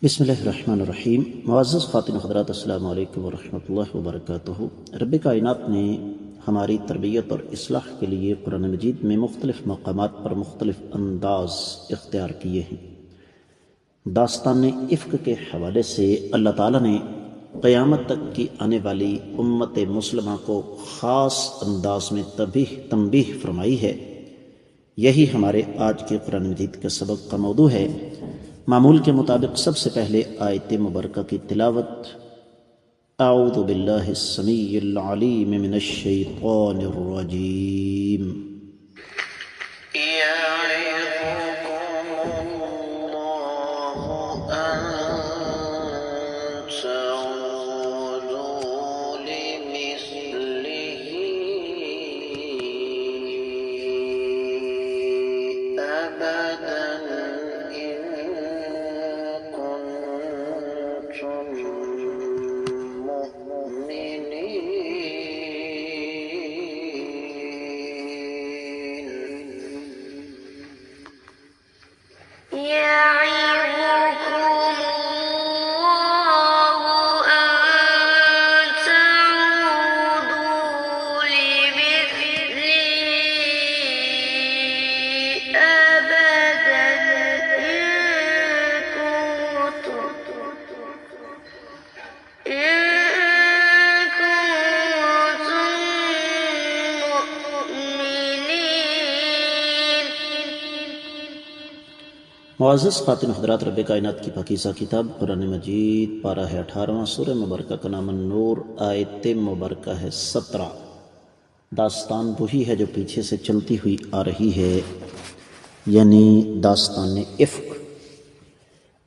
بسم اللہ الرحمن الرحیم۔ معزز خواتین و حضرات، السلام علیکم ورحمۃ اللہ وبرکاتہ۔ رب کائنات نے ہماری تربیت اور اصلاح کے لیے قرآن مجید میں مختلف مقامات پر مختلف انداز اختیار کیے ہیں۔ داستان افک کے حوالے سے اللہ تعالیٰ نے قیامت تک کی آنے والی امت مسلمہ کو خاص انداز میں تنبیہ فرمائی ہے۔ یہی ہمارے آج کے قرآن مجید کے سبق کا موضوع ہے۔ معمول کے مطابق سب سے پہلے آیت مبارکہ کی تلاوت۔ اعوذ باللہ السمیع العلیم من الشیطان الرجیم۔ معزز خواتین حضرات، رب کائنات کی پاکیزہ کتاب قرآن مجید پارہ ہے 18واں، سورہ مبارکہ کا نام النور، آیت مبارکہ ہے 17۔ داستان وہی ہے جو پیچھے سے چلتی ہوئی آ رہی ہے، یعنی داستان افک۔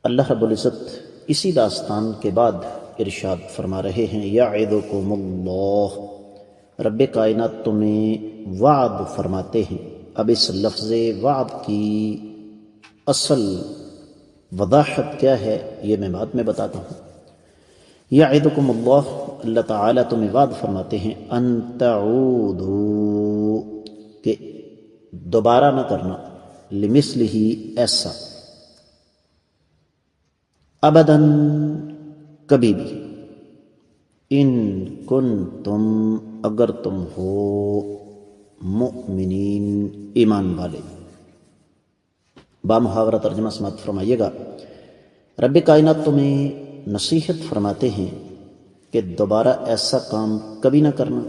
اللہ رب العزت اسی داستان کے بعد ارشاد فرما رہے ہیں، یعظکم اللہ، رب کائنات تمہیں وعد فرماتے ہیں۔ اب اس لفظ وعد کی اصل وضاحت کیا ہے یہ میں بعد میں بتاتا ہوں۔ یعظکم اللہ، اللہ تعالیٰ تمہیں وعد فرماتے ہیں، ان تعودوا، کہ دوبارہ نہ کرنا، لمثلہ، ایسا، ابداً، کبھی بھی، ان کنتم، اگر تم ہو، مؤمنین، ایمان والے۔ بامحاورہ ترجمہ سماعت فرمائیے گا۔ رب کائنات تمہیں نصیحت فرماتے ہیں کہ دوبارہ ایسا کام کبھی نہ کرنا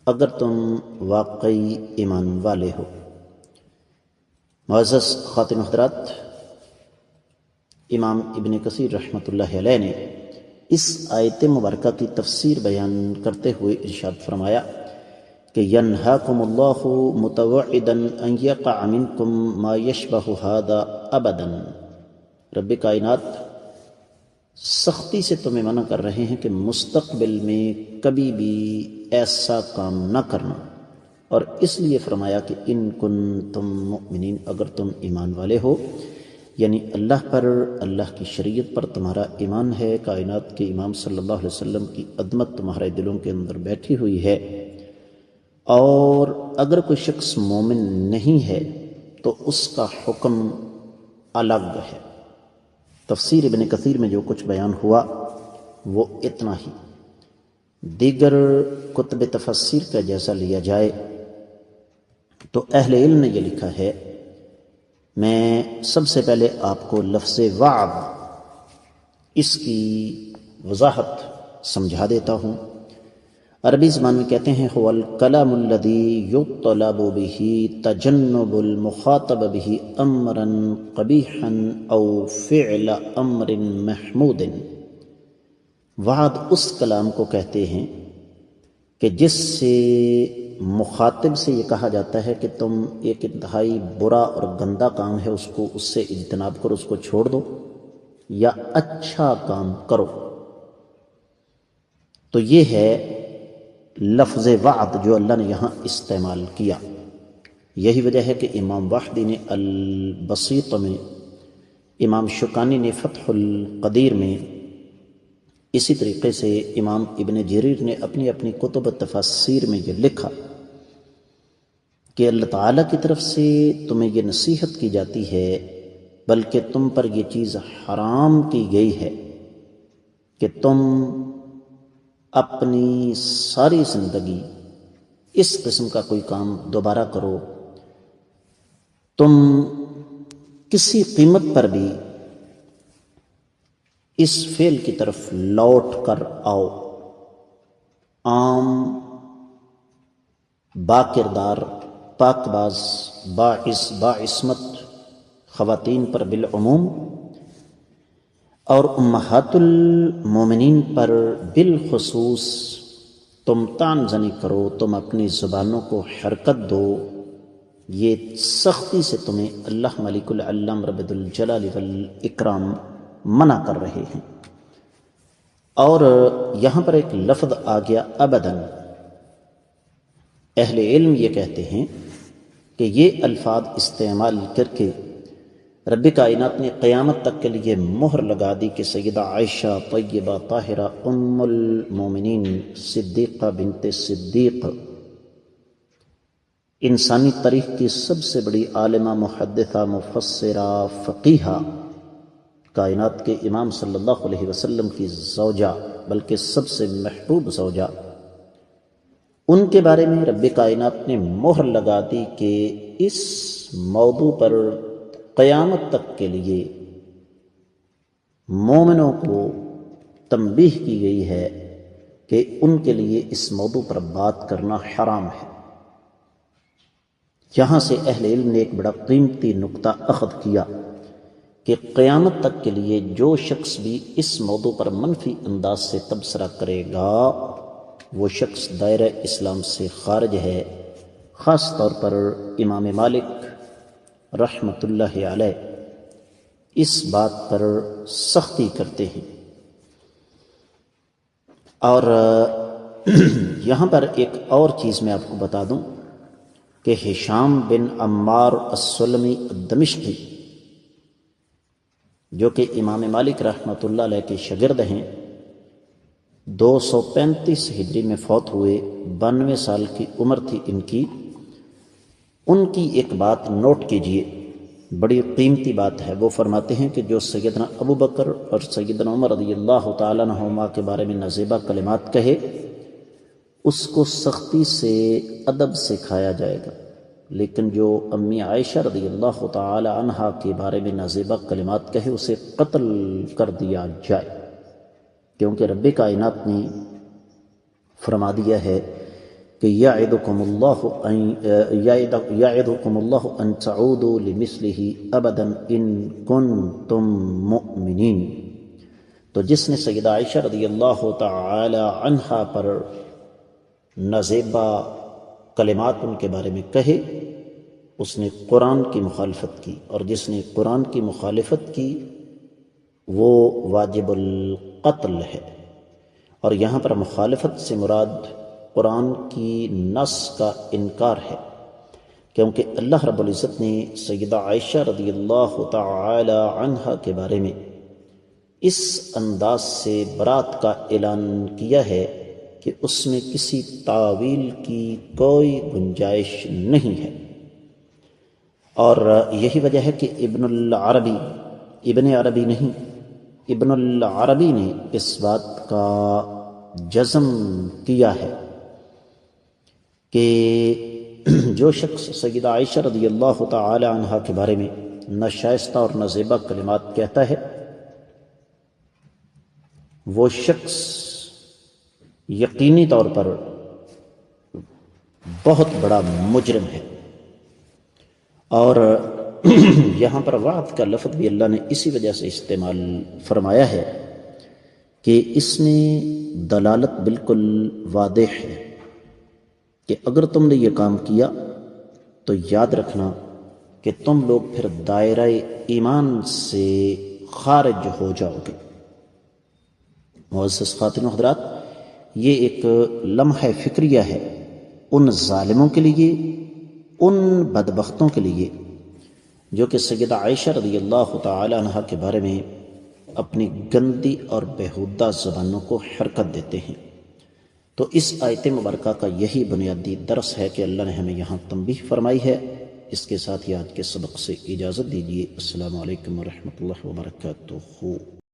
اگر تم واقعی ایمان والے ہو۔ معزز خواتین و حضرات، امام ابن کثیر رحمۃ اللہ علیہ نے اس آیت مبارکہ کی تفسیر بیان کرتے ہوئے ارشاد فرمایا کہ ینہاکم اللہ متوعدا ان یقع منکم ما یشبہ ھذا ابدا، رب کائنات سختی سے تمہیں منع کر رہے ہیں کہ مستقبل میں کبھی بھی ایسا کام نہ کرنا، اور اس لیے فرمایا کہ ان کنتم مؤمنین، اگر تم ایمان والے ہو، یعنی اللہ پر، اللہ کی شریعت پر تمہارا ایمان ہے، کائنات کے امام صلی اللہ علیہ وسلم کی عظمت تمہارے دلوں کے اندر بیٹھی ہوئی ہے۔ اور اگر کوئی شخص مومن نہیں ہے تو اس کا حکم الگ ہے۔ تفسیر ابن کثیر میں جو کچھ بیان ہوا وہ اتنا ہی۔ دیگر کتب تفسیر کا جیسا لیا جائے تو اہل علم نے یہ لکھا ہے، میں سب سے پہلے آپ کو لفظ وعد، اس کی وضاحت سمجھا دیتا ہوں۔ عربی زبان میں کہتے ہیں، هو الکلام الذی یطلب به تجنب المخاطب به امرا قبیحا او فعل امر محمود۔ وعد اس کلام کو کہتے ہیں کہ جس سے مخاطب سے یہ کہا جاتا ہے کہ تم ایک انتہائی برا اور گندا کام ہے اس سے اجتناب کرو، اس کو چھوڑ دو، یا اچھا کام کرو۔ تو یہ ہے لفظ وعد جو اللہ نے یہاں استعمال کیا۔ یہی وجہ ہے کہ امام وحدی نے البسیط میں، امام شوکانی نے فتح القدیر میں، اسی طریقے سے امام ابن جریر نے اپنی اپنی کتب تفاسیر میں یہ لکھا کہ اللہ تعالیٰ کی طرف سے تمہیں یہ نصیحت کی جاتی ہے بلکہ تم پر یہ چیز حرام کی گئی ہے کہ تم اپنی ساری زندگی اس قسم کا کوئی کام دوبارہ کرو، تم کسی قیمت پر بھی اس فعل کی طرف لوٹ کر آؤ۔ عام، با کردار، پاک باز، باعصمت خواتین پر بالعموم اور امہات المومنین پر بالخصوص تم طعن زنی کرو، تم اپنی زبانوں کو حرکت دو، یہ سختی سے تمہیں اللہ ملک العلام رب الجلال والاکرام منع کر رہے ہیں۔ اور یہاں پر ایک لفظ آ گیا ابداً۔ اہل علم یہ کہتے ہیں کہ یہ الفاظ استعمال کر کے رب کائنات نے قیامت تک کے لیے مہر لگا دی کہ سیدہ عائشہ طیبہ طاہرہ ام المومنین صدیقہ بنت صدیق، انسانی تاریخ کی سب سے بڑی عالمہ، محدثہ، مفسرہ، فقیہہ، کائنات کے امام صلی اللہ علیہ وسلم کی زوجہ، بلکہ سب سے محبوب زوجہ، ان کے بارے میں رب کائنات نے مہر لگا دی کہ اس موضوع پر قیامت تک کے لیے مومنوں کو تنبیہ کی گئی ہے کہ ان کے لیے اس موضوع پر بات کرنا حرام ہے۔ یہاں سے اہل علم نے ایک بڑا قیمتی نقطہ اخذ کیا کہ قیامت تک کے لیے جو شخص بھی اس موضوع پر منفی انداز سے تبصرہ کرے گا وہ شخص دائرہ اسلام سے خارج ہے۔ خاص طور پر امام مالک رحمۃ اللہ علیہ اس بات پر سختی کرتے ہیں۔ اور یہاں پر ایک اور چیز میں آپ کو بتا دوں کہ ہشام بن عمار السلمی الدمشقی، جو کہ امام مالک رحمۃ اللہ علیہ کے شاگرد ہیں، 235 ہجری میں فوت ہوئے، 92 سال کی عمر تھی ان کی۔ ان کی ایک بات نوٹ کیجئے، بڑی قیمتی بات ہے۔ وہ فرماتے ہیں کہ جو سیدنا ابو بکر اور سیدنا عمر رضی اللہ تعالیٰ عنہما کے بارے میں نازیبہ کلمات کہے، اس کو سختی سے ادب سکھایا جائے گا، لیکن جو امی عائشہ رضی اللہ تعالی عنہا کے بارے میں نازیبہ کلمات کہے اسے قتل کر دیا جائے، کیونکہ رب کائنات نے فرما دیا ہے کہ یعدکم اللہ ان تعودوا لمثلہ ابدا ان کنتم مؤمنین۔ تو جس نے سیدہ عائشہ رضی اللہ تعالی عنہا پر نازیبہ کلمات ان کے بارے میں کہے، اس نے قرآن کی مخالفت کی، اور جس نے قرآن کی مخالفت کی وہ واجب القتل ہے۔ اور یہاں پر مخالفت سے مراد قرآن کی نص کا انکار ہے، کیونکہ اللہ رب العزت نے سیدہ عائشہ رضی اللہ تعالی عنہا کے بارے میں اس انداز سے برات کا اعلان کیا ہے کہ اس میں کسی تعویل کی کوئی گنجائش نہیں ہے۔ اور یہی وجہ ہے کہ ابن عربی نہیں، ابن العربی نے اس بات کا جزم کیا ہے کہ جو شخص سیدہ عائشہ رضی اللہ تعالی عنہا کے بارے میں ناشائستہ اور نازیبہ کلمات کہتا ہے وہ شخص یقینی طور پر بہت بڑا مجرم ہے۔ اور یہاں پر وعد کا لفظ بھی اللہ نے اسی وجہ سے استعمال فرمایا ہے کہ اس میں دلالت بالکل واضح ہے کہ اگر تم نے یہ کام کیا تو یاد رکھنا کہ تم لوگ پھر دائرہ ایمان سے خارج ہو جاؤ گے۔ معزز خواتین و حضرات، یہ ایک لمحہ فکریہ ہے ان ظالموں کے لیے، ان بدبختوں کے لیے جو کہ سیدہ عائشہ رضی اللہ تعالی عنہا کے بارے میں اپنی گندی اور بیہودہ زبانوں کو حرکت دیتے ہیں۔ تو اس آیت مبارکہ کا یہی بنیادی درس ہے کہ اللہ نے ہمیں یہاں تنبیہ فرمائی ہے اس کے ساتھ ہی آج کے سبق سے اجازت دیجیے۔ السلام علیکم ورحمۃ اللہ وبرکاتہ۔